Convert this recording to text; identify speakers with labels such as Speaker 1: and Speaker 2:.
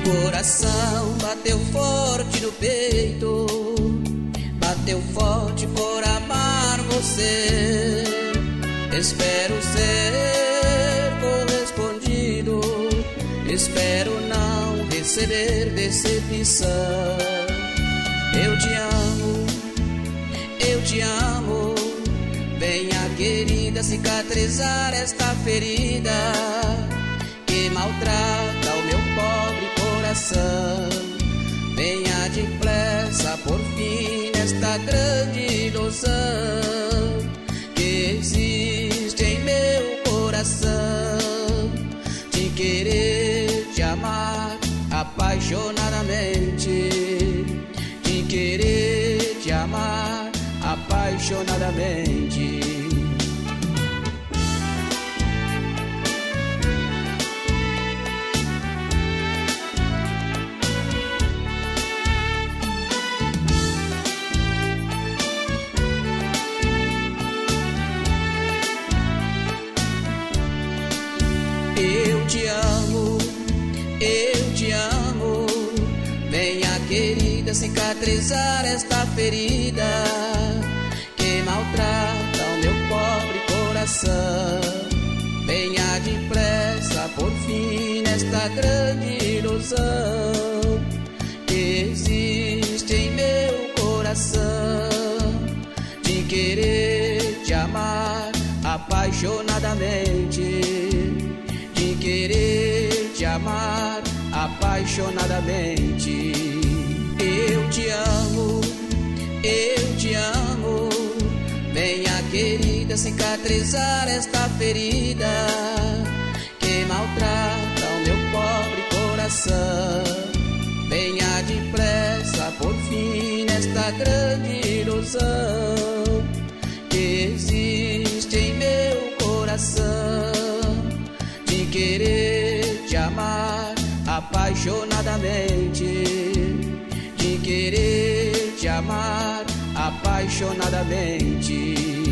Speaker 1: Coração bateu forte no peito, bateu forte por amar você. Espero ser correspondido, espero não receber decepção. Eu te amo, eu te amo. Venha, querida, cicatrizar esta ferida que maltrata o meu pobre coração. Venha depressa por fim nesta grande ilusão que existe em meu coração, de querer te amar apaixonadamente, de querer te amar apaixonadamente. Eu te amo, eu te amo. Venha, querida, cicatrizar esta ferida que maltrata o meu pobre coração. Venha depressa por fim nesta grande ilusão que existe em meu coração, de querer te amar apaixonadamente, de querer te amar apaixonadamente. Eu te amo, eu te amo. Venha, querida, cicatrizar esta ferida que maltrata o meu pobre coração. Venha depressa por fim nesta grande ilusão que existe em meu coração, de querer te amar apaixonadamente, de querer te amar apaixonadamente.